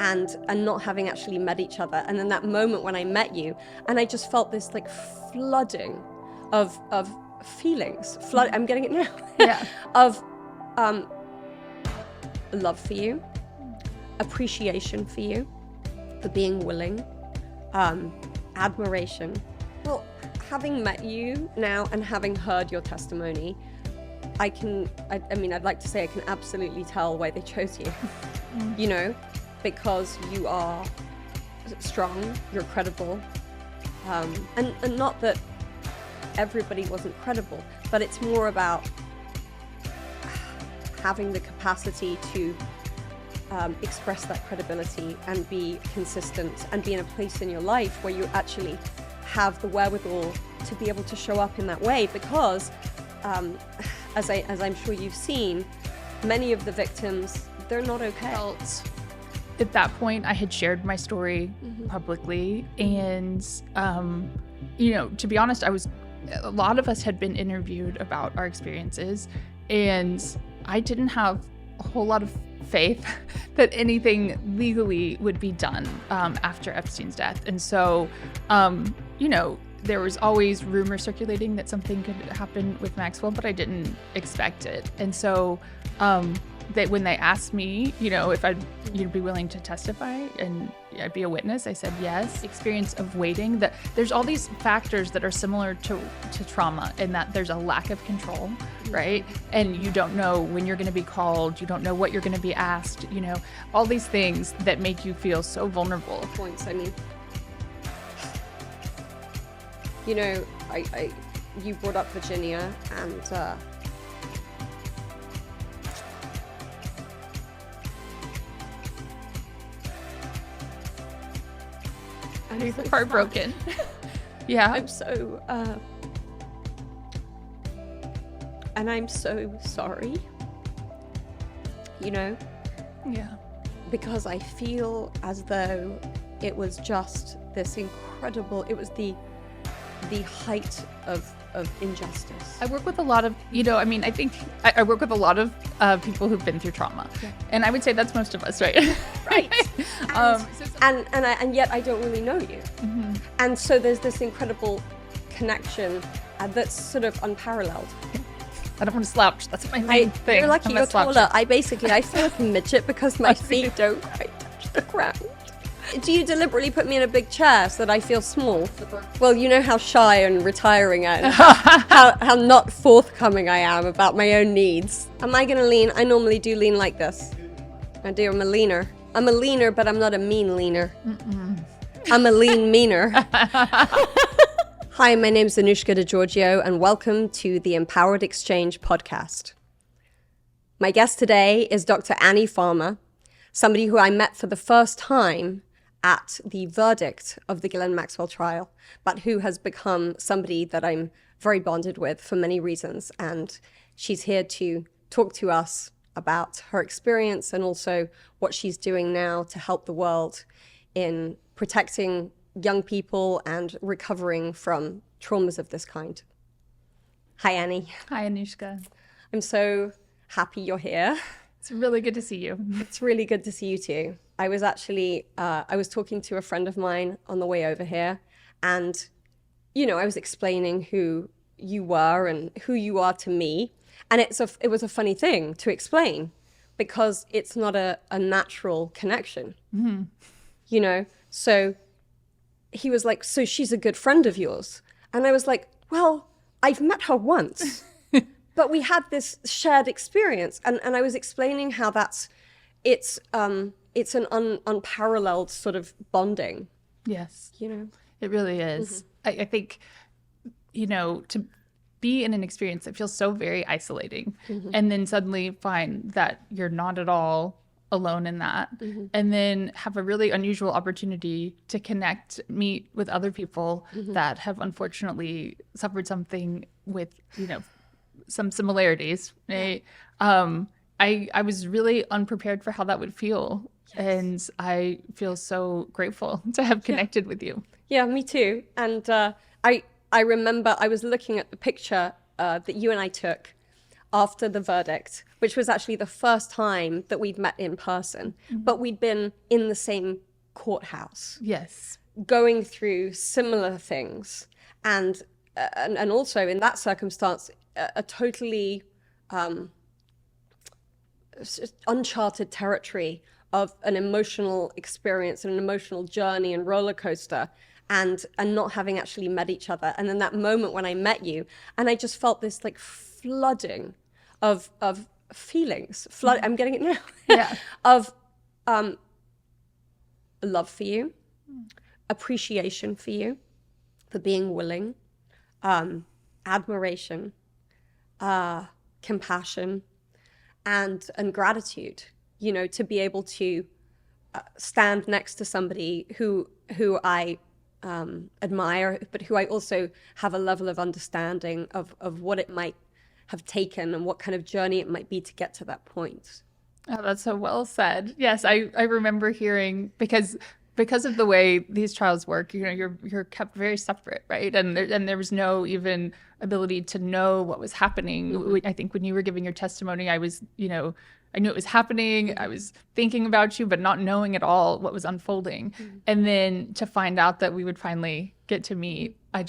and not having actually met each other. And then that moment when I met you, and I just felt this like flooding of feelings. I'm getting it now. Yeah. Of love for you, appreciation for you, for being willing, admiration. Well, having met you now and having heard your testimony, I mean, I'd like to say I can absolutely tell why they chose you, you know, because you are strong, you're credible, and not that everybody wasn't credible, but it's more about having the capacity to express that credibility and be consistent and be in a place in your life where you actually have the wherewithal to be able to show up in that way, because as I'm sure you've seen, many of the victims, they're not okay. At that point, I had shared my story publicly, and you know, to be honest, a lot of us had been interviewed about our experiences, and I didn't have a whole lot of faith that anything legally would be done after Epstein's death. And so, you know, there was always rumor circulating that something could happen with Maxwell, but I didn't expect it. And so that when they asked me, you know, if you'd be willing to testify and I'd be a witness, I said yes. Experience of waiting, that there's all these factors that are similar to trauma, in that there's a lack of control, right? And you don't know when you're going to be called, you don't know what you're going to be asked, you know, all these things that make you feel so vulnerable. Points, I mean, you know, you brought up Virginia, and I'm so heartbroken. Yeah. I'm so, and I'm so sorry, you know? Yeah. Because I feel as though it was just this incredible, it was the height of injustice. I work with a lot of, you know, I mean, I think I work with a lot of people who've been through trauma. Yeah. And I would say that's most of us, right? Right. And yet I don't really know you. Mm-hmm. And so there's this incredible connection that's sort of unparalleled. I don't want to slouch. That's my main thing. You're lucky you're taller. I feel like a midget because my feet don't quite touch the ground. Do you deliberately put me in a big chair so that I feel small? Well, you know how shy and retiring I am, how not forthcoming I am about my own needs. Am I gonna lean? I normally do lean like this. I do, I'm a leaner. I'm a leaner, but I'm not a mean leaner. I'm a lean meaner. Hi, my name's Anouska and and welcome to the Empowered Exchange podcast. My guest today is Dr. Annie Farmer, somebody who I met for the first time at the verdict of the Ghislaine Maxwell trial, but who has become somebody that I'm very bonded with for many reasons. And she's here to talk to us about her experience and also what she's doing now to help the world in protecting young people and recovering from traumas of this kind. Hi, Annie. Hi, Anouska. I'm so happy you're here. It's really good to see you. It's really good to see you too. I was actually, I was talking to a friend of mine on the way over here, and, you know, I was explaining who you were and who you are to me. And it was a funny thing to explain because it's not a natural connection, you know? So he was like, so she's a good friend of yours. And I was like, well, I've met her once, but we had this shared experience. And I was explaining how it's an unparalleled sort of bonding. Yes. You know? It really is. I think, you know, to be in an experience that feels so very isolating and then suddenly find that you're not at all alone in that, and then have a really unusual opportunity to meet with other people that have unfortunately suffered something with, you know, some similarities, right? I was really unprepared for how that would feel. Yes. And I feel so grateful to have connected with you. Yeah, me too. And I remember I was looking at the picture that you and I took after the verdict, which was actually the first time that we'd met in person, but we'd been in the same courthouse. Yes. Going through similar things. And also in that circumstance, a totally uncharted territory of an emotional experience and an emotional journey and roller coaster, and not having actually met each other. And then that moment when I met you, and I just felt this like flooding of feelings. I'm getting it now. Yeah. Of love for you, appreciation for you, for being willing, admiration, compassion, and gratitude, you know, to be able to stand next to somebody who I admire, but who I also have a level of understanding of what it might have taken and what kind of journey it might be to get to that point. Oh, that's so well said. Yes, I remember hearing, because of the way these trials work, you know, you're kept very separate, right? And there was no even ability to know what was happening. I think when you were giving your testimony, I was, you know, I knew it was happening. I was thinking about you, but not knowing at all what was unfolding. And then to find out that we would finally get to meet, I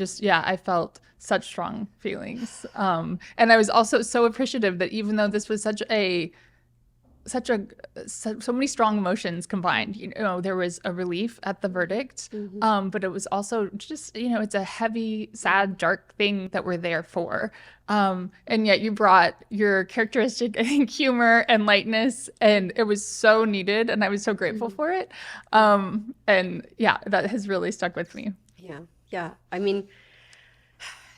felt such strong feelings. And I was also so appreciative that even though this was so many strong emotions combined, you know, there was a relief at the verdict, but it was also just, you know, it's a heavy, sad, dark thing that we're there for, and yet you brought your characteristic, I think, humor and lightness, and it was so needed, and I was so grateful for it, and yeah, that has really stuck with me. Yeah. I mean,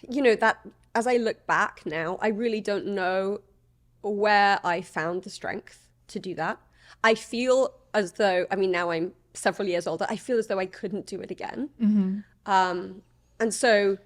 you know, that as I look back now, I really don't know where I found the strength to do that. I feel as though, I mean, now I'm several years older, I feel as though I couldn't do it again. And so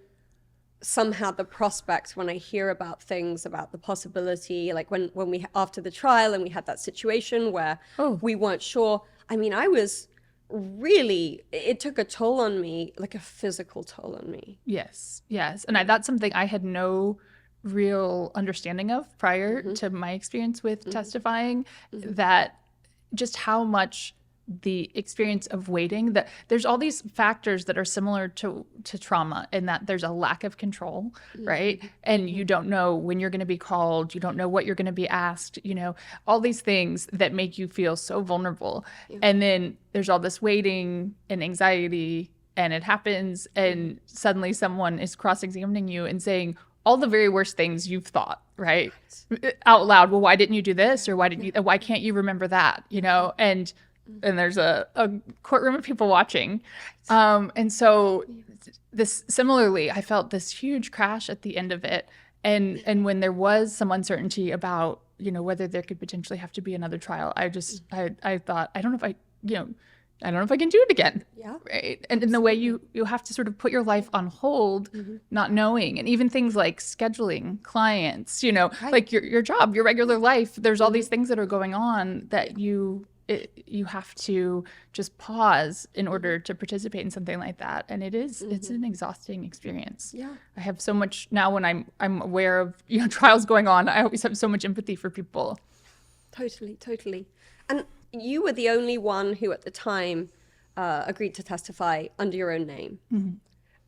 somehow the prospect, when I hear about things, about the possibility, like when we, after the trial and we had that situation where we weren't sure, I mean, I was really, it took a toll on me, like a physical toll on me. Yes. And that's something I had no real understanding of prior to my experience with testifying, that just how much the experience of waiting, that there's all these factors that are similar to trauma, in that there's a lack of control, right? And you don't know when you're going to be called, you don't know what you're going to be asked, you know, all these things that make you feel so vulnerable. And then there's all this waiting and anxiety, and it happens, and suddenly someone is cross-examining you and saying all the very worst things you've thought, right? Out loud. Well, why didn't you do this? Or why can't you remember that? You know, and there's a courtroom of people watching. And so similarly, I felt this huge crash at the end of it. And when there was some uncertainty about, you know, whether there could potentially have to be another trial, I thought, I don't know if I can do it again. Yeah. Right. And in the way you have to sort of put your life on hold, not knowing, and even things like scheduling clients, you know, like your job, your regular life, there's all these things that are going on that you have to just pause in order to participate in something like that. And it's an exhausting experience. Yeah. I have so much now when I'm aware of, you know, trials going on, I always have so much empathy for people. Totally. And you were the only one who at the time agreed to testify under your own name.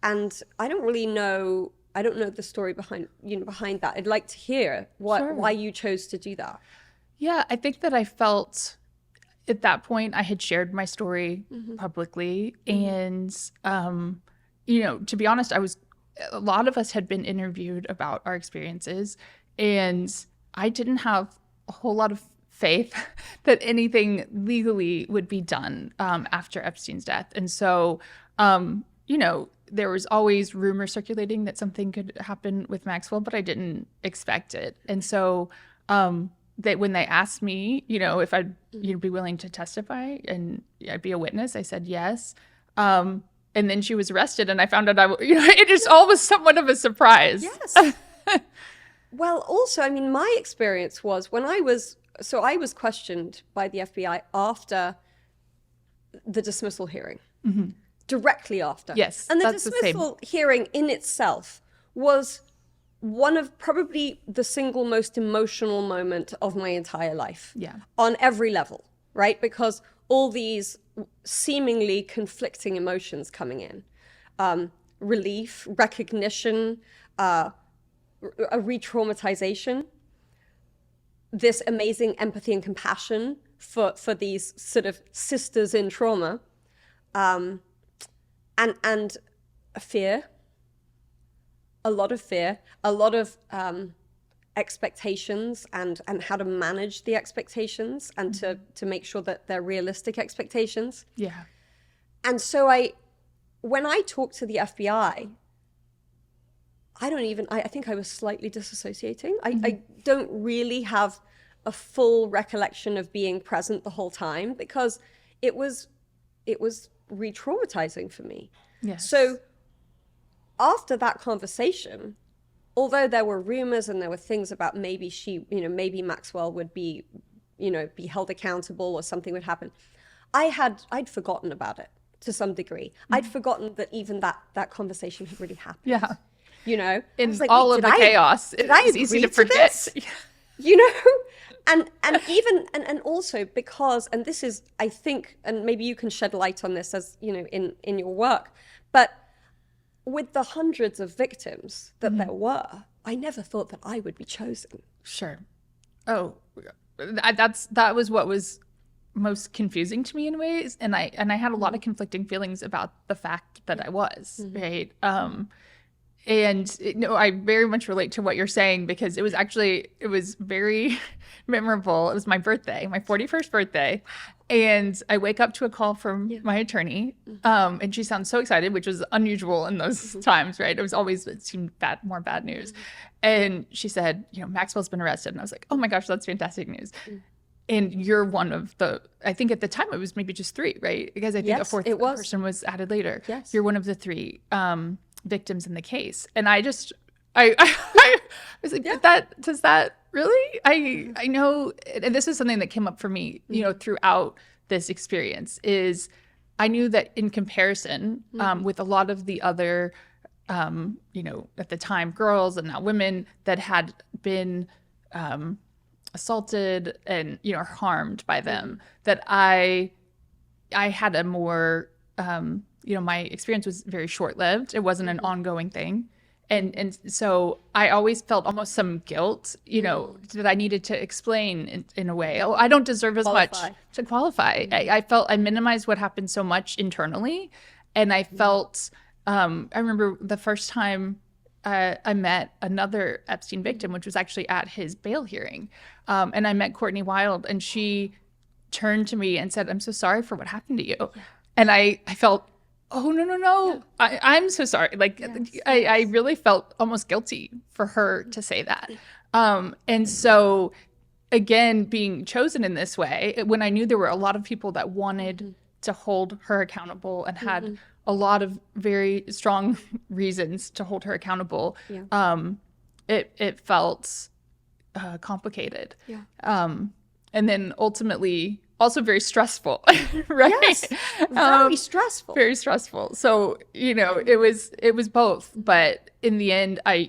And I don't know the story behind that. I'd like to hear why you chose to do that. Yeah, I think that I felt at that point I had shared my story publicly, and you know, to be honest, a lot of us had been interviewed about our experiences, and I didn't have a whole lot of faith that anything legally would be done after Epstein's death. And so, you know, there was always rumors circulating that something could happen with Maxwell, but I didn't expect it. And so that when they asked me, you know, if I'd be willing to testify and I'd be a witness, I said yes. And then she was arrested, and I found out it just all was somewhat of a surprise. Yes. Well, also, I mean, my experience was when I was questioned by the FBI after the dismissal hearing, directly after. Yes, and the that's dismissal hearing in itself was one of probably the single most emotional moment of my entire life. Yeah. On every level, right? Because all these seemingly conflicting emotions coming in, relief, recognition, a re-traumatization, this amazing empathy and compassion for these sort of sisters in trauma, and fear, a lot of fear, a lot of expectations, and how to manage the expectations, and to make sure that they're realistic expectations. Yeah. And so when I talked to the FBI, I think I was slightly disassociating. I don't really have a full recollection of being present the whole time, because it was re-traumatizing for me. Yes. So after that conversation, although there were rumors and there were things about maybe maybe Maxwell would be held accountable or something would happen, I'd forgotten about it to some degree. I'd forgotten that even that conversation had really happened. Yeah. In like, all of the chaos, it's easy to forget. And even and also because, and this is, I think, and maybe you can shed light on this as in your work, but with the hundreds of victims that there were, I never thought that I would be chosen. Sure. Oh, that was what was most confusing to me in ways, and I had a lot of conflicting feelings about the fact that I was, right. And I very much relate to what you're saying, because it was very memorable. It was my birthday, my 41st birthday. And I wake up to a call from my attorney, and she sounds so excited, which was unusual in those times, right? It seemed more bad news. And she said, Maxwell's been arrested. And I was like, oh my gosh, that's fantastic news. And you're one of I think at the time it was maybe just 3, right? Because I think a fourth person was added later. Yes. You're one of the 3 victims in the case. And I was like, does that really? I know, and this is something that came up for me, throughout this experience, is I knew that in comparison with a lot of the other, at the time, girls and now women that had been assaulted and, harmed by them, that I had a more, my experience was very short-lived. It wasn't an ongoing thing. And so I always felt almost some guilt, that I needed to explain in a way. Oh, I don't deserve as much to qualify. I felt I minimized what happened so much internally. And I felt, I remember the first time I met another Epstein victim, which was actually at his bail hearing. And I met Courtney Wild, and she turned to me and said, "I'm so sorry for what happened to you." Yeah. And I felt, oh, no. Yeah. I'm so sorry. Like, yes. I really felt almost guilty for her to say that. And so, again, being chosen in this way, when I knew there were a lot of people that wanted to hold her accountable and had a lot of very strong reasons to hold her accountable, it felt complicated. Yeah. And then ultimately also very stressful, right? Yes, very stressful. Very stressful. So, it was both. But in the end, I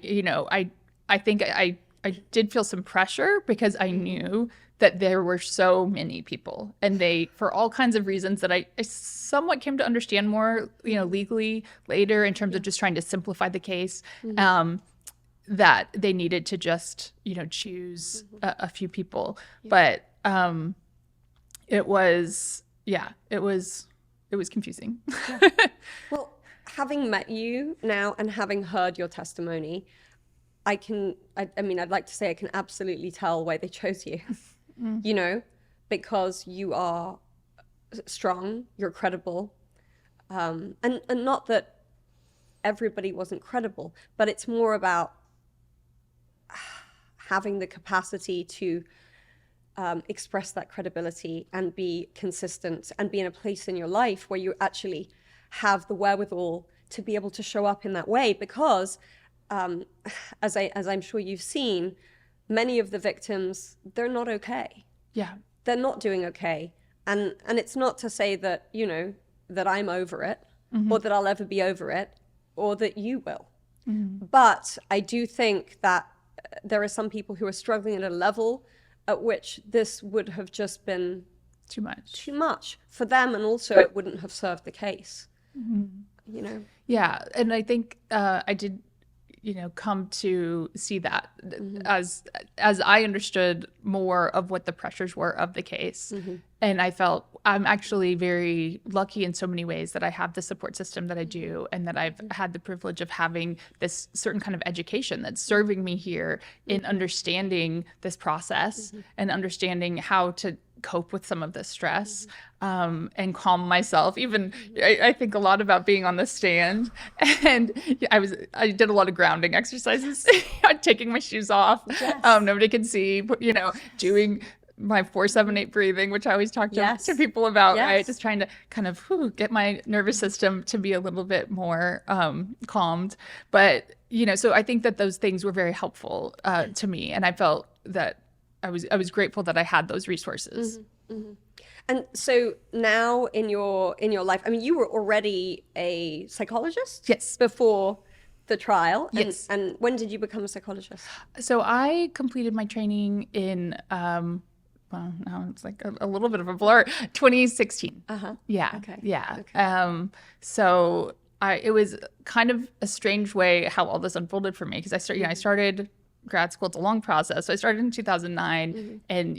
think I did feel some pressure, because I knew that there were so many people, and they, for all kinds of reasons that I somewhat came to understand more, legally later, in terms of just trying to simplify the case, that they needed to just, choose a few people. Yeah. But it was confusing. Yeah. Well, having met you now and having heard your testimony, I'd like to say I can absolutely tell why they chose you, because you are strong, you're credible. And not that everybody wasn't credible, but it's more about having the capacity to express that credibility and be consistent and be in a place in your life where you actually have the wherewithal to be able to show up in that way. Because as I'm sure you've seen, many of the victims, they're not okay. Yeah. They're not doing okay. And it's not to say that, that I'm over it, or that I'll ever be over it, or that you will. But I do think that there are some people who are struggling at a level at which this would have just been too much for them, and also it wouldn't have served the case. You know? Yeah, and I think I did, come to see that as I understood more of what the pressures were of the case. And I felt I'm actually very lucky in so many ways that I have the support system that I do, and that I've had the privilege of having this certain kind of education that's serving me here in understanding this process and understanding how to cope with some of the stress and calm myself. Even I think a lot about being on the stand, and I did a lot of grounding exercises, taking my shoes off. Nobody can see, doing my 4-7-8 breathing, which I always talk to people about, right? Just trying to kind of get my nervous system to be a little bit more calmed. But, so I think that those things were very helpful to me. And I felt that I was grateful that I had those resources. And so now in your life, I mean, you were already a psychologist? Yes. Before the trial? Yes. And when did you become a psychologist? So I completed my training in, well, now it's like a little bit of a blur, 2016. Yeah. Okay. Yeah. Okay. So it was kind of a strange way how all this unfolded for me, because I started grad school. It's a long process. So I started in 2009, and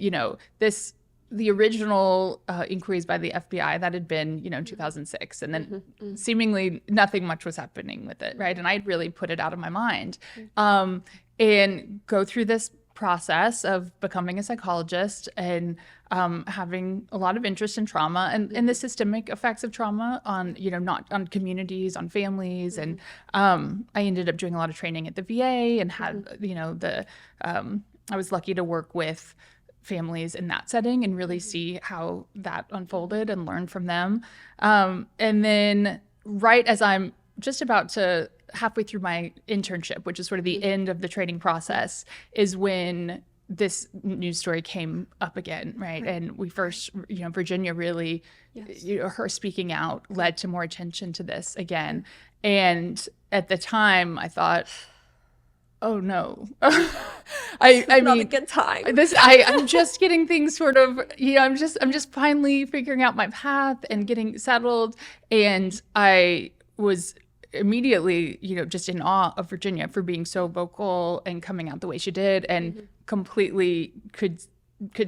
the original inquiries by the FBI, that had been, 2006. And then seemingly nothing much was happening with it, right? And I'd really put it out of my mind. And go through this process of becoming a psychologist and having a lot of interest in trauma and the systemic effects of trauma on, not on communities, on families. And I ended up doing a lot of training at the VA and had, I was lucky to work with families in that setting and really see how that unfolded and learn from them. And then right as I'm just about to halfway through my internship, which is sort of the end of the training process, is when this news story came up again, right? And we first, Virginia really, her speaking out led to more attention to this again. And at the time I thought, oh no. I mean, not a good time. I'm just getting things sort of, I'm just finally figuring out my path and getting settled. And I was immediately, just in awe of Virginia for being so vocal and coming out the way she did, and completely could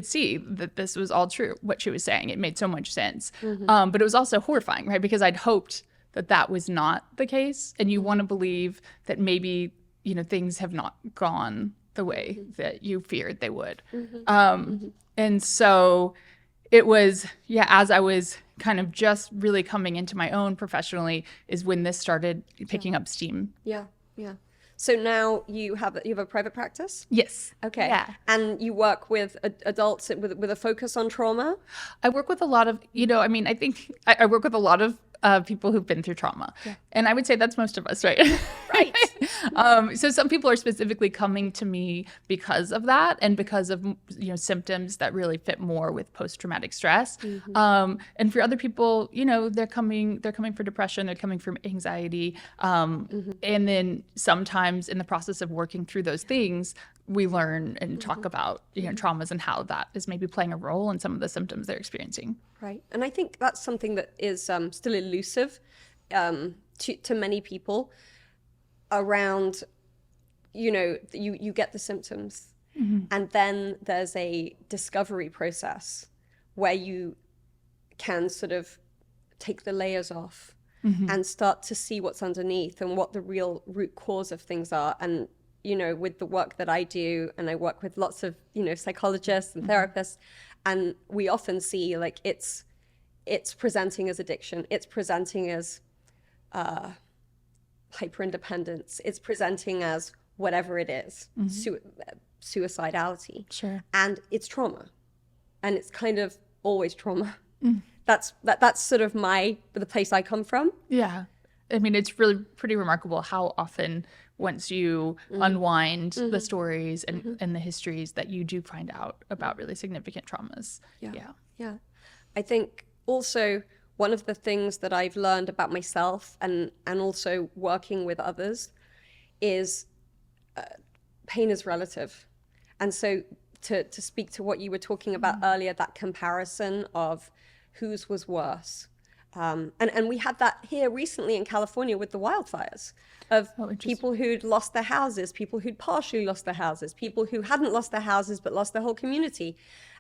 see that this was all true, what she was saying. It made so much sense. But it was also horrifying, right? Because I'd hoped that was not the case. And you want to believe that maybe, things have not gone the way that you feared they would. And so it was, as I was kind of just really coming into my own professionally, is when this started picking up steam. Yeah. So now you have a private practice? Yes. Okay. Yeah. And you work with adults with a focus on trauma? I work with a lot of, I think I work with a lot of people who've been through trauma. Yeah. And I would say that's most of us, right? Right. So some people are specifically coming to me because of that, and because of, symptoms that really fit more with post-traumatic stress. And for other people, they're coming for depression, they're coming from anxiety. And then sometimes in the process of working through those things, we learn and talk about, traumas and how that is maybe playing a role in some of the symptoms they're experiencing. Right. And I think that's something that is still elusive to many people around, you get the symptoms, and then there's a discovery process where you can sort of take the layers off and start to see what's underneath and what the real root cause of things are. And with the work that I do, and I work with lots of, psychologists and therapists, and we often see like it's presenting as addiction, it's presenting as hyperindependence, it's presenting as whatever it is, suicidality. Sure. And it's trauma, and it's kind of always trauma. That's sort of the place I come from. Yeah. I mean, it's really pretty remarkable how often, once you unwind the stories and the histories, that you do find out about really significant traumas. Yeah. I think also one of the things that I've learned about myself and also working with others is pain is relative. And so to speak to what you were talking about earlier, that comparison of whose was worse. And we had that here recently in California with the wildfires of people who'd lost their houses, people who'd partially lost their houses, people who hadn't lost their houses but lost their whole community.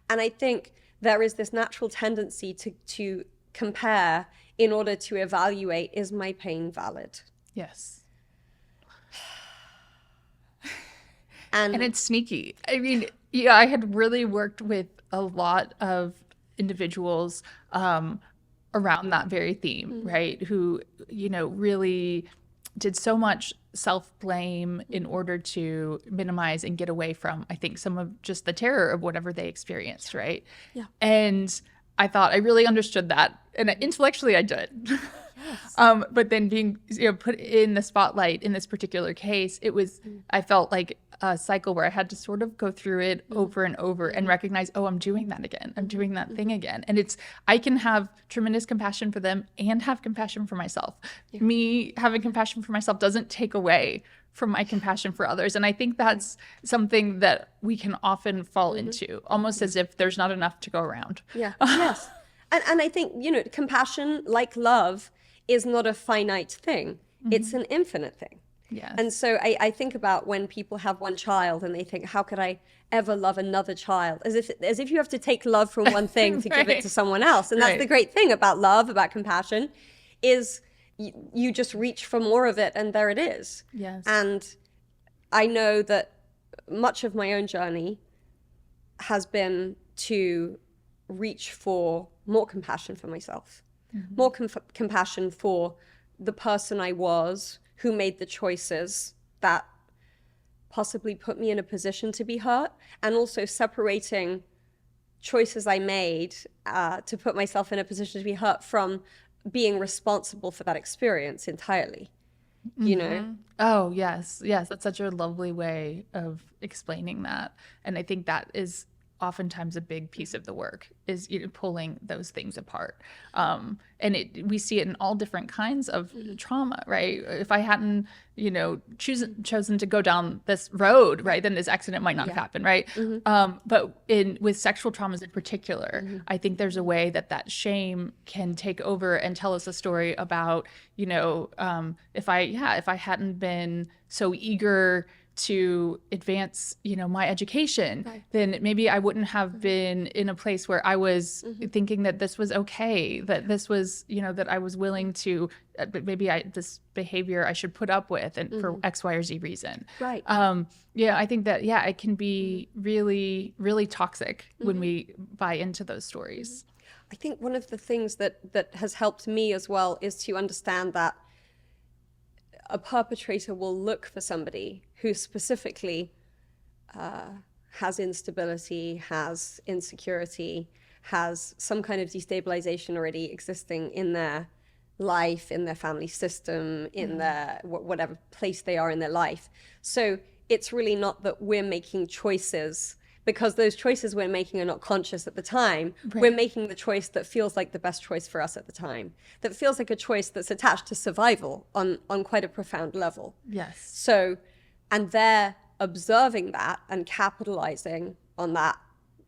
And I think there is this natural tendency to compare in order to evaluate, is my pain valid? Yes. And it's sneaky. I mean, yeah, I had really worked with a lot of individuals around that very theme, right? Who, really did so much self-blame in order to minimize and get away from, I think, some of just the terror of whatever they experienced, right? Yeah. And I thought I really understood that. And intellectually I did. Yes. But then being put in the spotlight in this particular case, it was, I felt like a cycle where I had to sort of go through it over and over and recognize, oh, I'm doing that again. I'm doing that thing again. And I can have tremendous compassion for them and have compassion for myself. Yeah. Me having compassion for myself doesn't take away from my compassion for others. And I think that's something that we can often fall into, almost as if there's not enough to go around. Yeah. Yes. And I think, compassion, like love, is not a finite thing. It's an infinite thing. Yes. And so I think about when people have one child and they think, how could I ever love another child? As if you have to take love from one thing to give it to someone else. And that's the great thing about love, about compassion, is you just reach for more of it and there it is. Yes. And I know that much of my own journey has been to reach for more compassion for myself, more compassion for the person I was who made the choices that possibly put me in a position to be hurt, and also separating choices I made to put myself in a position to be hurt from being responsible for that experience entirely, Oh, yes. Yes. That's such a lovely way of explaining that. And I think that is oftentimes a big piece of the work, is pulling those things apart. And we see it in all different kinds of trauma, right? If I hadn't, chosen to go down this road, right, then this accident might not have happened, right? But with sexual traumas in particular, I think there's a way that shame can take over and tell us a story about, if I hadn't been so eager to advance, my education, then maybe I wouldn't have been in a place where I was thinking that this was okay, that this was, that I was willing to, maybe this behavior I should put up with, and for X, Y, or Z reason. Right. I think that, it can be really, really toxic when we buy into those stories. I think one of the things that has helped me as well is to understand that a perpetrator will look for somebody who specifically has instability, has insecurity, has some kind of destabilization already existing in their life, in their family system, in their whatever place they are in their life. So it's really not that we're making choices because those choices we're making are not conscious at the time. Right. We're making the choice that feels like the best choice for us at the time, that feels like a choice that's attached to survival on quite a profound level. Yes. So, and they're observing that and capitalizing on that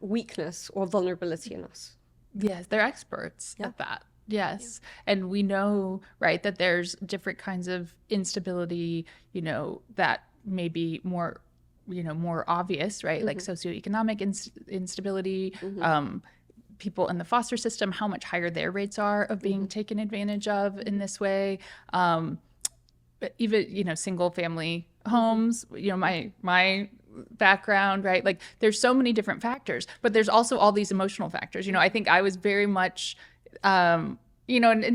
weakness or vulnerability in us. Yes, they're experts at that. Yes. Yeah. And we know, right, that there's different kinds of instability, that may be more obvious, right? Like socioeconomic instability, people in the foster system, how much higher their rates are of being taken advantage of in this way. But even, single family homes, my background, right? Like there's so many different factors, but there's also all these emotional factors. I think I was very much, and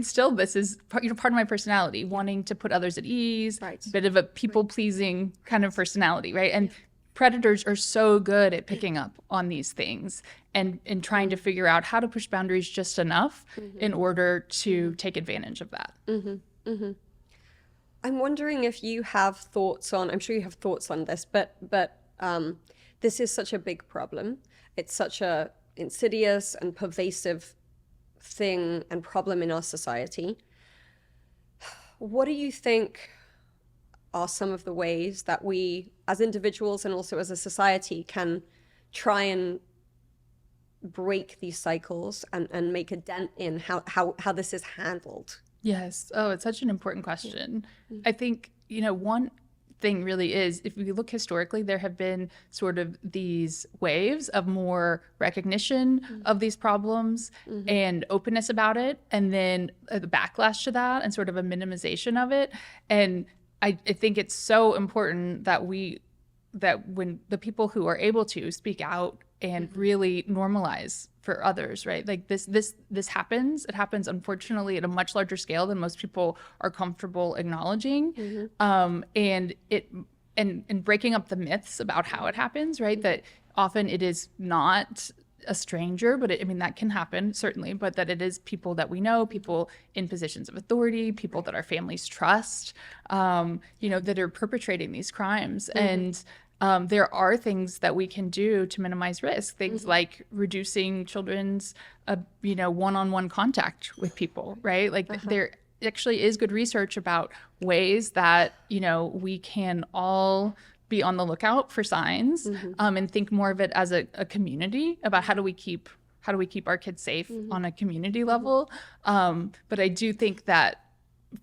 still this is part of my personality, wanting to put others at ease, right. A bit of a people-pleasing kind of personality, right? And predators are so good at picking up on these things and trying to figure out how to push boundaries just enough in order to take advantage of that. I'm wondering if you have thoughts on, I'm sure you have thoughts on this, but this is such a big problem. It's such a insidious and pervasive thing and problem in our society. What do you think are some of the ways that we as individuals and also as a society can try and break these cycles and make a dent in how this is handled? Yes. Oh, it's such an important question. I think, one thing really is, if we look historically, there have been sort of these waves of more recognition of these problems and openness about it, and then the backlash to that and sort of a minimization of it. And I think it's so important that when the people who are able to speak out and really normalize for others, right? Like this happens. It happens, unfortunately, at a much larger scale than most people are comfortable acknowledging. And breaking up the myths about how it happens, right? That often it is not a stranger, but that can happen, certainly, but that it is people that we know, people in positions of authority, people that our families trust, that are perpetrating these crimes. And there are things that we can do to minimize risk, things like reducing children's, one-on-one contact with people, right? Like there actually is good research about ways that, we can all be on the lookout for signs, and think more of it as a community about how do we keep our kids safe on a community level. But I do think that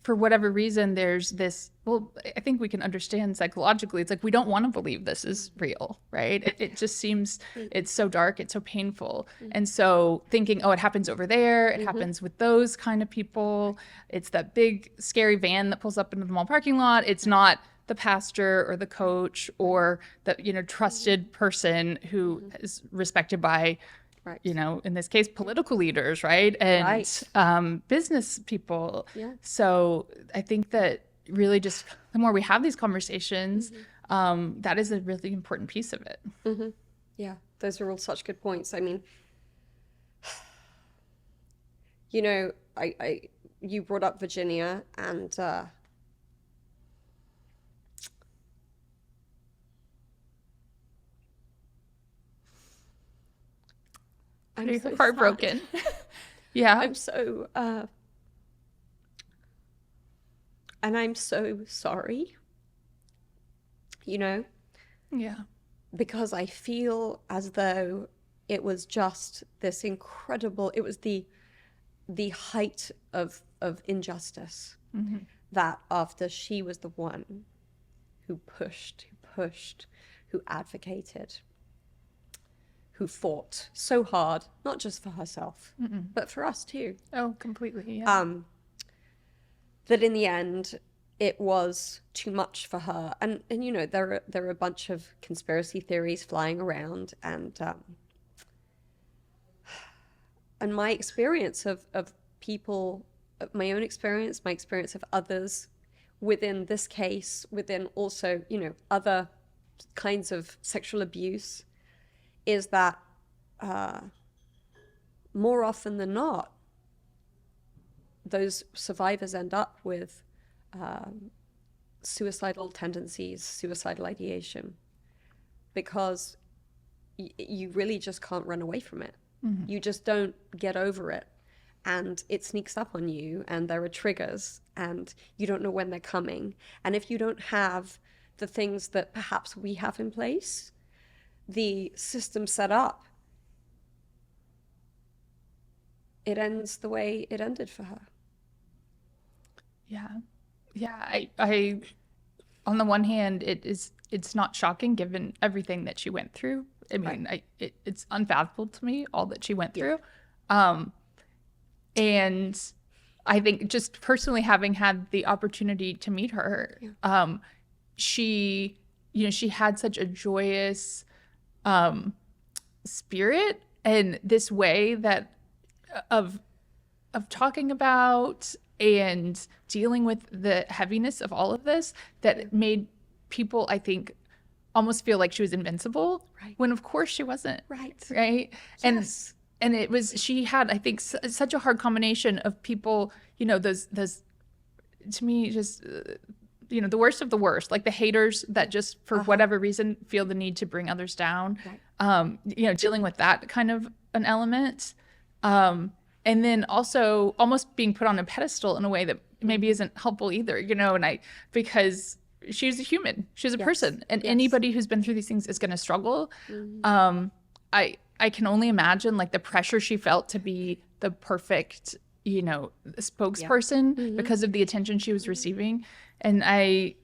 for whatever reason, there's this, I think we can understand psychologically, it's like we don't want to believe this is real, right? It just seems, it's so dark, it's so painful. And so thinking, it happens over there, it happens with those kind of people, it's that big scary van that pulls up into the mall parking lot, it's not the pastor or the coach or the trusted person who is respected by, right, in this case, political leaders, right? And business people. Yeah. So I think that really just the more we have these conversations, that is a really important piece of it. Yeah, those are all such good points. I mean, you brought up Virginia, and I'm so heartbroken. Yeah. I'm so, and I'm so sorry, Yeah. because I feel as though it was just this incredible, it was the height of injustice, that after she was the one who pushed, who advocated, who fought so hard, not just for herself, but for us too. Oh, completely. Yeah. That in the end, it was too much for her. And there are a bunch of conspiracy theories flying around, and my experience of people, my own experience, my experience of others within this case, within also, other kinds of sexual abuse, is that more often than not, those survivors end up with suicidal tendencies, suicidal ideation, because you really just can't run away from it. You just don't get over it, and it sneaks up on you, and there are triggers, and you don't know when they're coming. And if you don't have the things that perhaps we have in place, the system set up, it ends the way it ended for her. Yeah. I on the one hand, it's not shocking given everything that she went through. I mean, right. It's unfathomable to me, all that she went through. And I think just personally having had the opportunity to meet her, she had such a joyous spirit, and this way that of talking about and dealing with the heaviness of all of this, that made people, I think, almost feel like she was invincible, right, when of course she wasn't. Right. Yes. And it was, she had, I think, such a hard combination of people, those to me, just the worst of the worst, like the haters that just for whatever reason feel the need to bring others down, right. Dealing with that kind of an element, and then also almost being put on a pedestal in a way that maybe isn't helpful either, because she's a human. She's a Yes. person. And Yes. anybody who's been through these things is going to struggle. I can only imagine like the pressure she felt to be the perfect, spokesperson because of the attention she was receiving. And I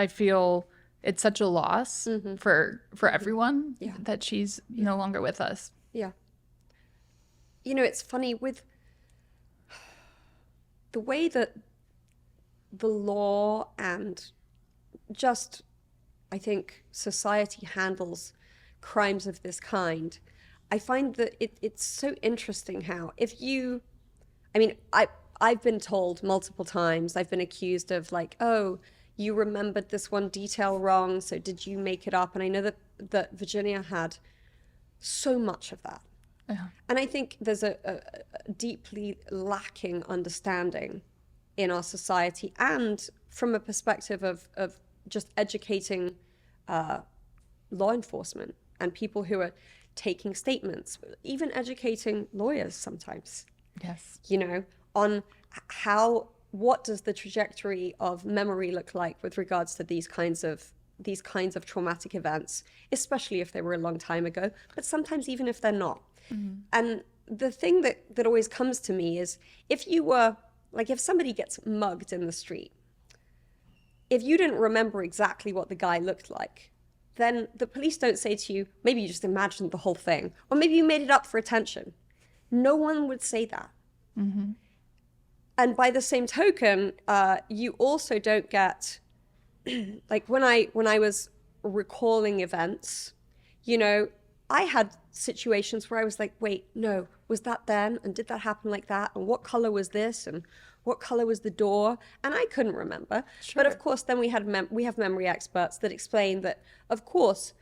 feel it's such a loss for everyone that she's no longer with us. Yeah. It's funny with the way that the law and just, I think, society handles crimes of this kind. I find that it's so interesting how I've been told multiple times, I've been accused of like, oh, you remembered this one detail wrong, so did you make it up? And I know that Virginia had so much of that. Yeah. And I think there's a deeply lacking understanding in our society, and from a perspective of just educating law enforcement and people who are taking statements, even educating lawyers sometimes. Yes. On what does the trajectory of memory look like with regards to these kinds of traumatic events, especially if they were a long time ago, but sometimes even if they're not. And the thing that always comes to me is if somebody gets mugged in the street, if you didn't remember exactly what the guy looked like, then the police don't say to you, maybe you just imagined the whole thing, or maybe you made it up for attention. No one would say that. And by the same token, you also don't get, like when I was recalling events, I had situations where I was like, wait, no, was that then? And did that happen like that? And what color was this? And what color was the door? And I couldn't remember. Sure. But of course, then we have memory experts that explain that, of course,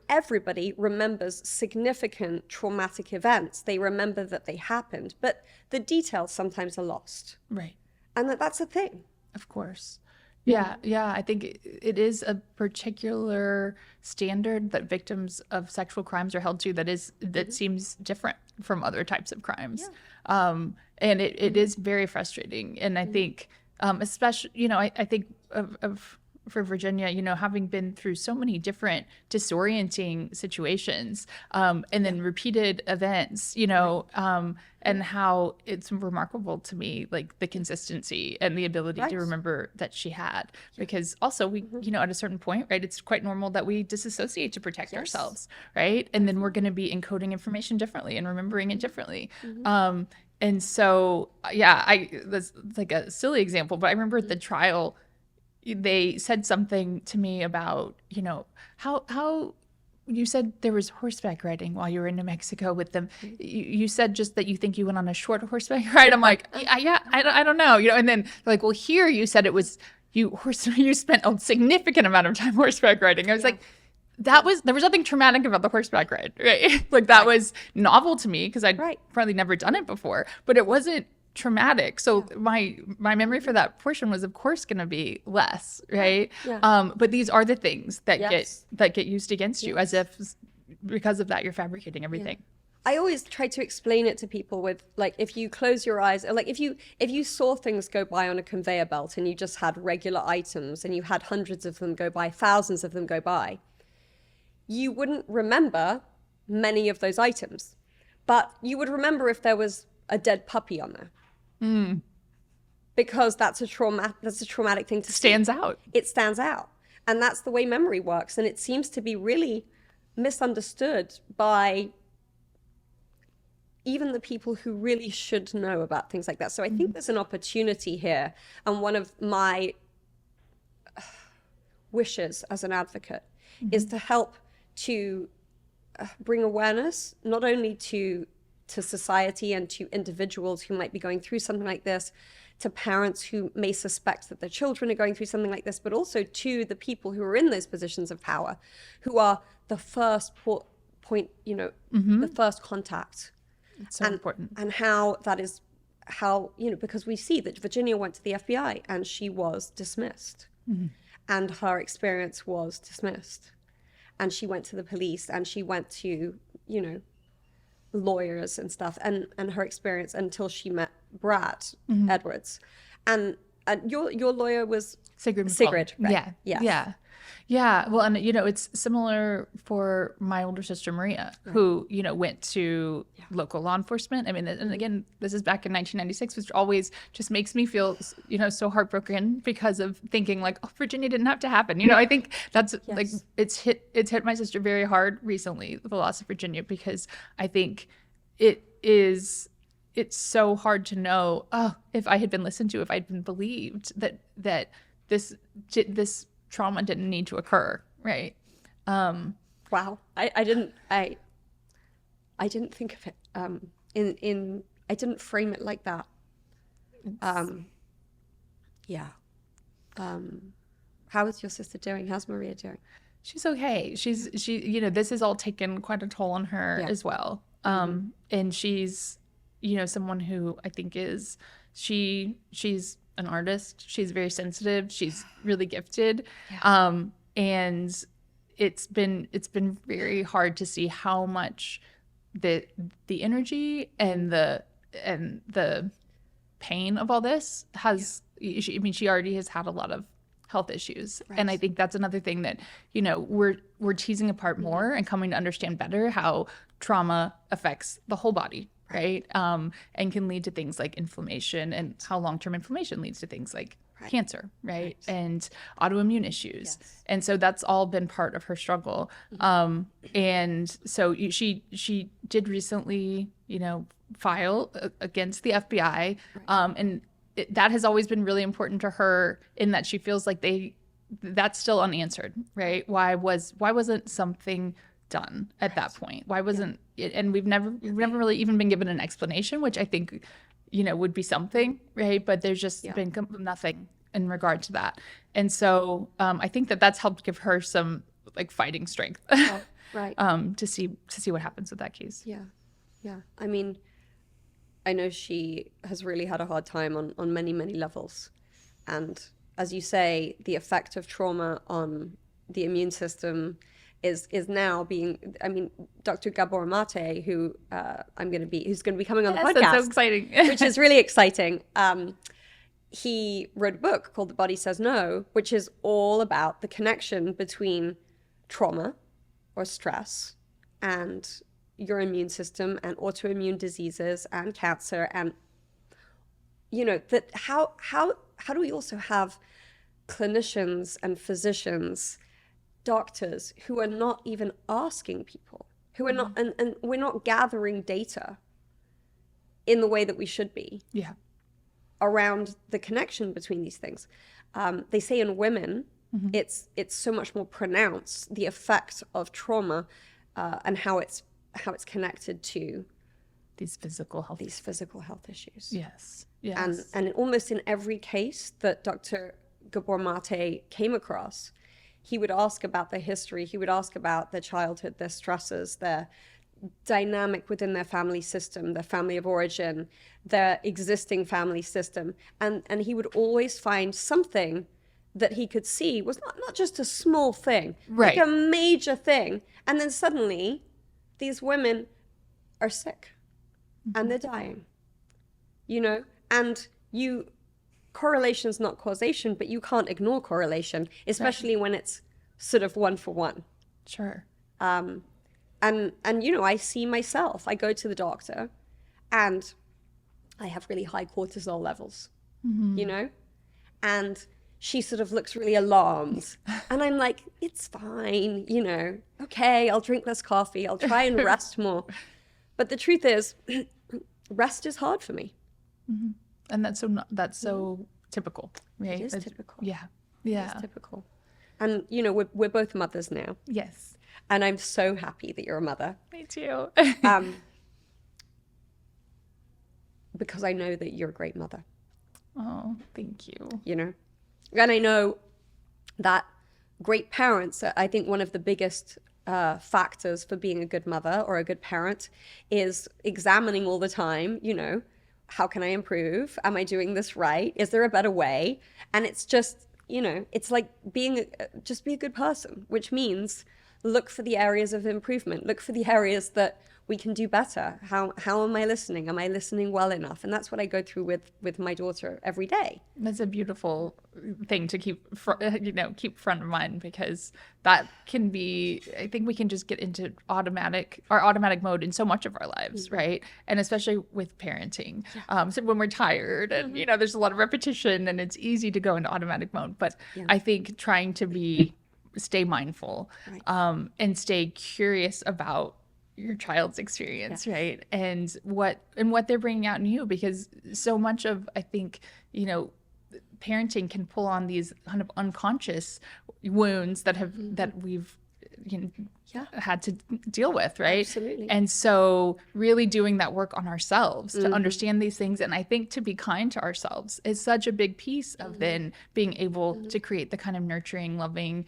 everybody remembers significant traumatic events. They remember that they happened, but the details sometimes are lost. Right. And that's a thing. Of course. Yeah. I think it is a particular standard that victims of sexual crimes are held to that seems different from other types of crimes. And it is very frustrating. And I think, especially, I think for Virginia, having been through so many different disorienting situations, and then repeated events, and how it's remarkable to me, like the consistency and the ability to remember that she had. Because also we, at a certain point, right, it's quite normal that we disassociate to protect ourselves, right? And then we're going to be encoding information differently and remembering it differently. And so, that's like a silly example, but I remember at the trial, they said something to me about, how you said there was horseback riding while you were in New Mexico with them. You said just that you think you went on a short horseback ride. I'm like, I don't know. And then they're like, well, here you said it was you spent a significant amount of time horseback riding. I was like, there was nothing traumatic about the horseback ride, right? Like that was novel to me because I'd probably never done it before, but it wasn't traumatic. So my memory for that portion was of course going to be less, right? But these are the things that get used against you, as if because of that you're fabricating everything. I always try to explain it to people with, like, if you close your eyes, or like if you saw things go by on a conveyor belt and you just had regular items and you had hundreds of them go by, thousands of them go by, you wouldn't remember many of those items, but you would remember if there was a dead puppy on there. Because that's a traumatic thing to see. It stands out. And that's the way memory works. And it seems to be really misunderstood by even the people who really should know about things like that. So I think there's an opportunity here. And one of my wishes as an advocate is to help to bring awareness, not only to society and to individuals who might be going through something like this, to parents who may suspect that their children are going through something like this, but also to the people who are in those positions of power, who are the first point, the first contact. It's so important. And how that is, because we see that Virginia went to the FBI and she was dismissed. And her experience was dismissed. And she went to the police and she went to, lawyers and stuff, and her experience until she met Brad Edwards. And your lawyer was Sigrid. right? Yeah. Yeah. Well, and it's similar for my older sister Maria, who went to local law enforcement. I mean, and again, this is back in 1996, which always just makes me feel so heartbroken because of thinking like, oh, Virginia didn't have to happen. I think that's like it's hit my sister very hard recently, the loss of Virginia, because I think it's so hard to know, oh, if I had been listened to, if I'd been believed, that this trauma didn't need to occur, right? Wow, I didn't think of it I didn't frame it like that. How is your sister doing? How's Maria doing? She's okay. She this has all taken quite a toll on her as well. And she's someone who I think she's an artist. She's very sensitive. She's really gifted. And it's been very hard to see how much the energy and the pain of all this has she already has had a lot of health issues. And I think that's another thing that we're teasing apart more and coming to understand better how trauma affects the whole body, right? And can lead to things like inflammation, and how long-term inflammation leads to things like cancer, right? And autoimmune issues. And so that's all been part of her struggle. And so she did recently, file against the FBI. And that has always been really important to her, in that she feels like that's still unanswered, right? Why wasn't something done at that point? Why wasn't it? And we've never really even been given an explanation, which I think would be something, right? But there's just been nothing in regard to that. And so I think that's helped give her some like fighting strength, to see what happens with that case. I mean, I know she has really had a hard time on many levels, and as you say, the effect of trauma on the immune system is now being, I mean, Dr. Gabor Mate, who's going to be coming on the podcast. That's so exciting. Which is really exciting. He wrote a book called The Body Says No, which is all about the connection between trauma or stress and your immune system and autoimmune diseases and cancer. And, that how do we also have clinicians and physicians, doctors, who are not even asking people, who are not, and we're not gathering data in the way that we should be around the connection between these things. They say in women, it's so much more pronounced, the effect of trauma and how it's connected to these physical health issues. Yes. And almost in every case that Dr. Gabor Mate came across, he would ask about their history. He would ask about their childhood, their stresses, their dynamic within their family system, their family of origin, their existing family system. And he would always find something that he could see was not just a small thing, like a major thing. And then suddenly these women are sick and they're dying, and correlation's not causation, but you can't ignore correlation, especially when it's sort of one for one. Sure. And I see myself, I go to the doctor and I have really high cortisol levels, and she sort of looks really alarmed. And I'm like, it's fine, okay, I'll drink less coffee, I'll try and rest more. But the truth is, rest is hard for me. And that's so typical, right? It is typical. Yeah. It is typical. And, we're both mothers now. Yes. And I'm so happy that you're a mother. Me too. Because I know that you're a great mother. Oh, thank you. And I know that great parents, I think one of the biggest factors for being a good mother or a good parent is examining all the time, how can I improve? Am I doing this right? Is there a better way? And it's just, it's like just be a good person, which means look for the areas of improvement. Look for the areas that we can do better. How am I listening? Am I listening well enough? And that's what I go through with my daughter every day. That's a beautiful thing to keep front of mind, because that can be, I think we can just get into automatic mode in so much of our lives, right? And especially with parenting. So when we're tired and, there's a lot of repetition and it's easy to go into automatic mode. But I think trying to stay mindful, and stay curious about your child's experience, right? And what they're bringing out in you, because so much of, I think, parenting can pull on these kind of unconscious wounds that we've had to deal with, right? Absolutely. And so really doing that work on ourselves to understand these things, and I think to be kind to ourselves is such a big piece of then being able to create the kind of nurturing, loving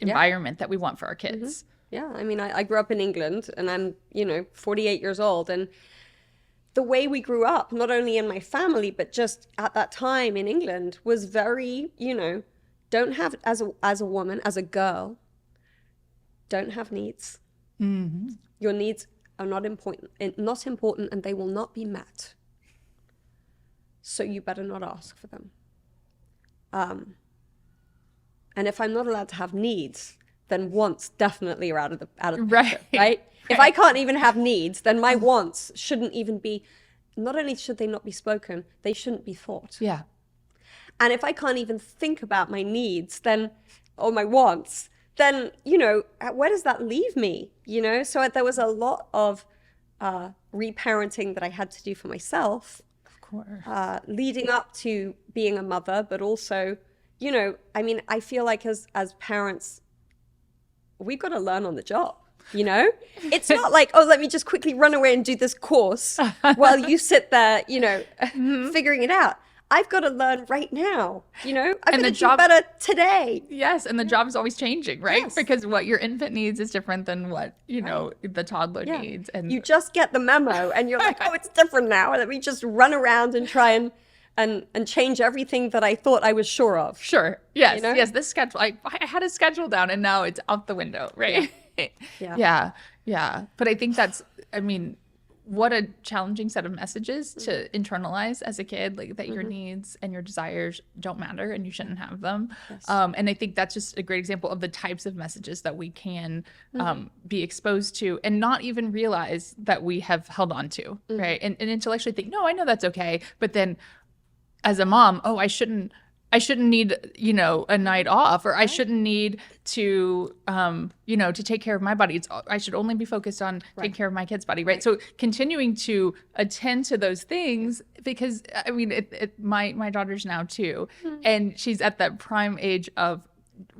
environment that we want for our kids. Yeah, I mean, I grew up in England, and I'm, 48 years old, and the way we grew up, not only in my family, but just at that time in England, was very, don't have, as a woman, as a girl, don't have needs. Your needs are not important, and they will not be met. So you better not ask for them. And if I'm not allowed to have needs, then wants definitely are out of the picture, right? If I can't even have needs, then my wants shouldn't even be, not only should they not be spoken, they shouldn't be thought. Yeah. And if I can't even think about my needs, then, or my wants, then, where does that leave me? So there was a lot of reparenting that I had to do for myself. Of course. Leading up to being a mother, but also, I feel like as parents, we've got to learn on the job, It's not like, oh, let me just quickly run away and do this course while you sit there, figuring it out. I've got to learn right now, I've got to do better today. Yes, and the job is always changing, right? Yes. Because what your infant needs is different than what, the toddler needs. And you just get the memo and you're like, oh, it's different now. Let me just run around and try and change everything that I thought I was sure of. Sure. Yes. Yes. This schedule, I had a schedule down and now it's out the window, right? Yeah. But I think what a challenging set of messages to internalize as a kid, like that your needs and your desires don't matter and you shouldn't have them. Yes. And I think that's just a great example of the types of messages that we can be exposed to and not even realize that we have held on to, right? And intellectually think, no, I know that's okay. But then as a mom, oh, I shouldn't need, a night off, or I shouldn't need to, to take care of my body. I should only be focused on taking care of my kid's body, right? So continuing to attend to those things, because my daughter's now 2, and she's at that prime age of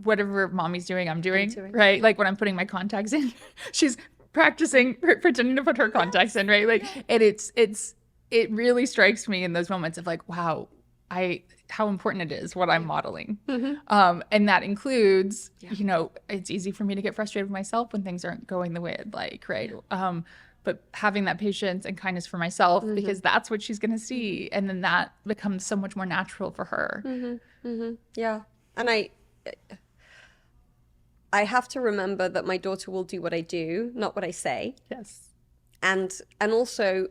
whatever mommy's doing, I'm doing, right? Like when I'm putting my contacts in, she's practicing pretending to put her contacts in, right? Like, and it really strikes me in those moments of like, wow, how important it is what I'm modeling. And that includes, it's easy for me to get frustrated with myself when things aren't going the way I'd like, right? But having that patience and kindness for myself, because that's what she's going to see. And then that becomes so much more natural for her. Yeah. And I have to remember that my daughter will do what I do, not what I say. Yes. And also,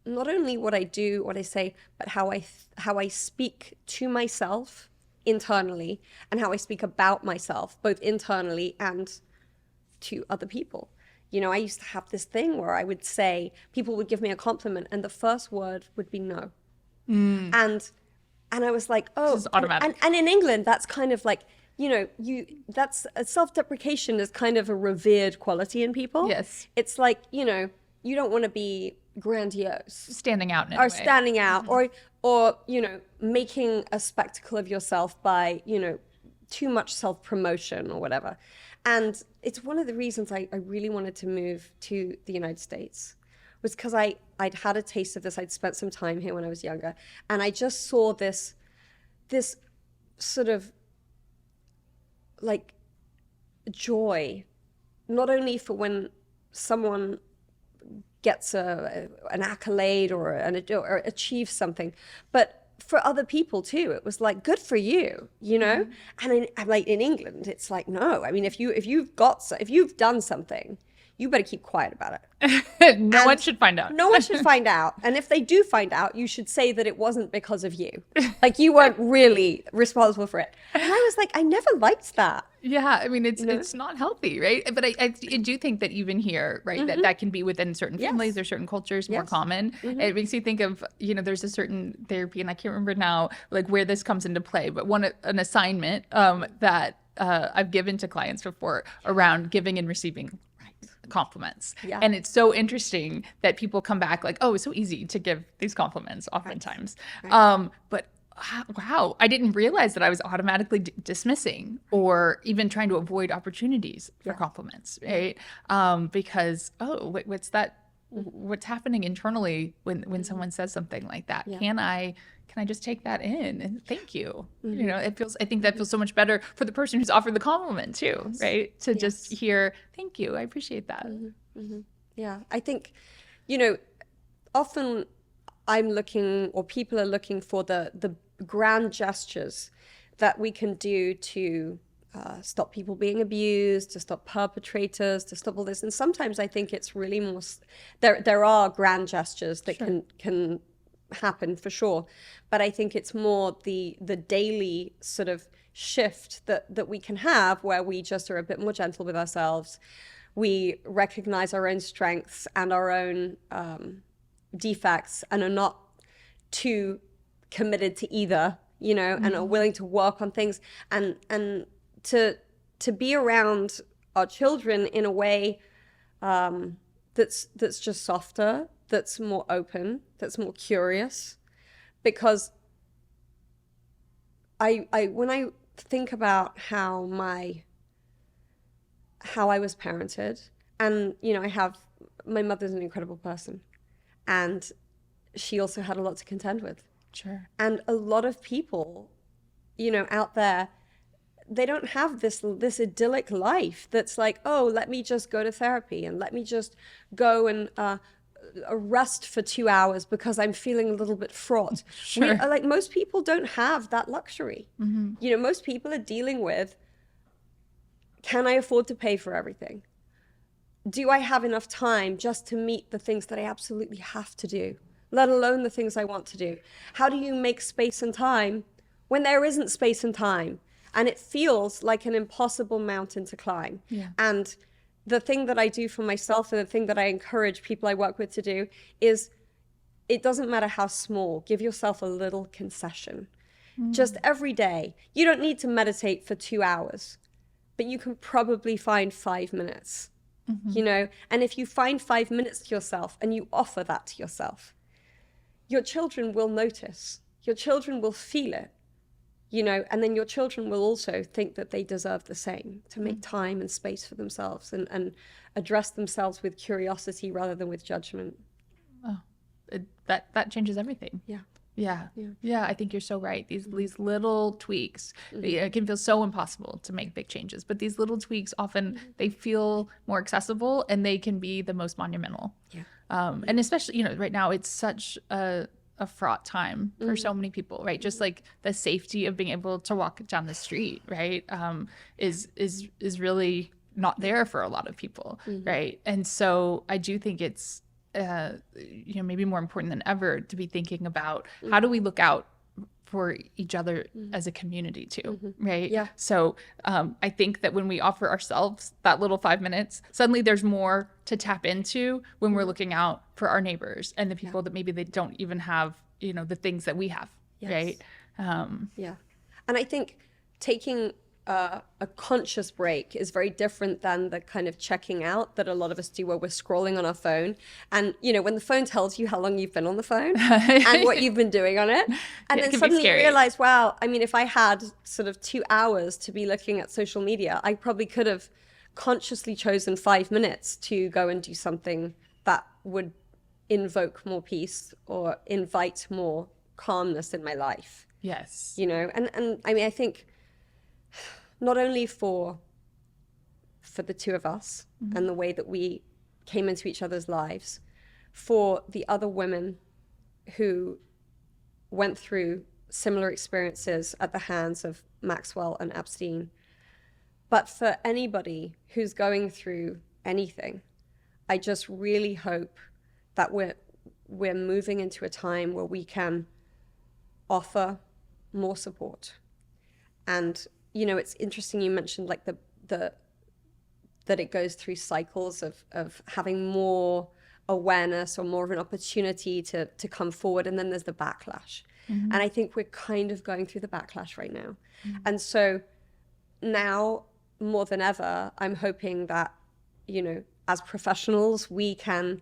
not only what I do, what I say, but how I speak to myself internally and how I speak about myself, both internally and to other people. I used to have this thing where I would say, people would give me a compliment and the first word would be no. And I was like, oh, this is automatic. And in England, that's kind of like, that's self-deprecation is kind of a revered quality in people. Yes. It's like, you don't want to be grandiose, standing out in or standing out, or making a spectacle of yourself by too much self-promotion or whatever. And it's one of the reasons I really wanted to move to the United States, was because I'd had a taste of this. I'd spent some time here when I was younger, and I just saw this sort of like joy, not only for when someone gets an accolade or achieves something, but for other people too. It was like, good for you, And I'm like, in England, it's like, no. I mean, if you've done something, you better keep quiet about it. No one should find out. No one should find out. And if they do find out, you should say that it wasn't because of you. Like, you weren't really responsible for it. And I was like, I never liked that. Yeah, I mean, it's not healthy, right? But I do think that even here, right, that can be within certain families or certain cultures more common. It makes you think of, there's a certain therapy, and I can't remember now, like, where this comes into play, but an assignment that I've given to clients before around giving and receiving compliments. Yeah. And it's so interesting that people come back like, oh, it's so easy to give these compliments oftentimes. Right. But wow, I didn't realize that I was automatically dismissing or even trying to avoid opportunities for compliments, right? Because, what's happening internally when someone says something like that? Yeah. Can I just take that in and thank you? I think that feels so much better for the person who's offered the compliment too, right? To just hear, thank you, I appreciate that. Yeah, I think, often I'm looking, or people are looking for the grand gestures that we can do to stop people being abused, to stop perpetrators, to stop all this. And sometimes I think it's really more, there are grand gestures that can happen for sure, but I think it's more the daily sort of shift that we can have, where we just are a bit more gentle with ourselves. We recognize our own strengths and our own defects, and are not too committed to either, and are willing to work on things, and to be around our children in a way that's just softer, that's more open, that's more curious. Because I when I think about how I was parented, and my mother's an incredible person, and she also had a lot to contend with. Sure. And a lot of people, out there, they don't have this idyllic life that's like, oh, let me just go to therapy, and let me just go and rest for 2 hours because I'm feeling a little bit fraught. Sure. Like, most people don't have that luxury. Most people are dealing with, can I afford to pay for everything? Do I have enough time just to meet the things that I absolutely have to do, let alone the things I want to do? How do you make space and time when there isn't space and time? And it feels like an impossible mountain to climb. Yeah. And the thing that I do for myself, and the thing that I encourage people I work with to do, is it doesn't matter how small, give yourself a little concession. Just every day. You don't need to meditate for 2 hours, but you can probably find 5 minutes, and if you find 5 minutes to yourself and you offer that to yourself, your children will notice, your children will feel it. And then your children will also think that they deserve the same, to make time and space for themselves, and address themselves with curiosity rather than with judgment. Oh, that changes everything. Yeah, I think you're so right. These little tweaks, it can feel so impossible to make big changes, but these little tweaks often, they feel more accessible, and they can be the most monumental. Yeah. And especially, right now, it's such a fraught time for so many people, right? Just like the safety of being able to walk down the street, right, is really not there for a lot of people, right? And so I do think it's maybe more important than ever to be thinking about how do we look out for each other as a community too, right? Yeah. So I think that when we offer ourselves that little 5 minutes, suddenly there's more to tap into when we're looking out for our neighbors and the people that maybe they don't even have, the things that we have, right? Yeah. And I think taking a conscious break is very different than the kind of checking out that a lot of us do, where we're scrolling on our phone, and when the phone tells you how long you've been on the phone and what you've been doing on it, and then suddenly you realize, wow, I mean, if I had sort of 2 hours to be looking at social media, I probably could have consciously chosen 5 minutes to go and do something that would invoke more peace or invite more calmness in my life. Yes. And I mean, I think not only for the two of us and the way that we came into each other's lives, for the other women who went through similar experiences at the hands of Maxwell and Epstein, but for anybody who's going through anything, I just really hope that we're moving into a time where we can offer more support. And, you know, it's interesting you mentioned like that it goes through cycles of having more awareness or more of an opportunity to come forward, and then there's the backlash. And I think we're kind of going through the backlash right now. And so now more than ever, I'm hoping that, you know, as professionals, we can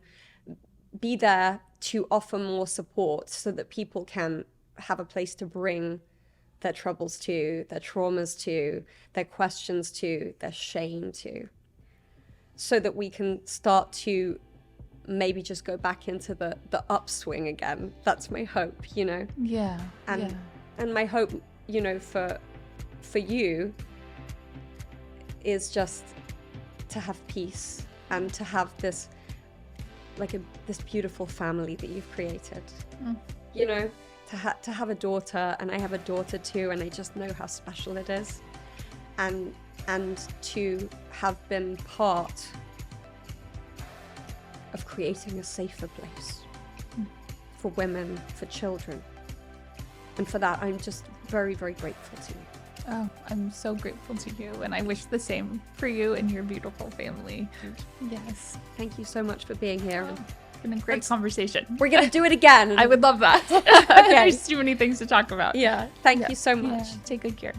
be there to offer more support so that people can have a place to bring their troubles to, their traumas to, their questions to, their shame to, so that we can start to maybe just go back into the upswing again. That's my hope, you know? Yeah. And my hope, you know, for you is just to have peace and to have this, like this beautiful family that you've created, you know, to have a daughter, and I have a daughter too, and I just know how special it is. And to have been part of creating a safer place for women, for children. And for that, I'm just very, very grateful to you. Oh, I'm so grateful to you, and I wish the same for you and your beautiful family. Yes. Thank you so much for being here. It's been a great conversation. We're going to do it again. I would love that. Okay. There's too many things to talk about. Yeah. Thank you so much. Yeah. Take good care.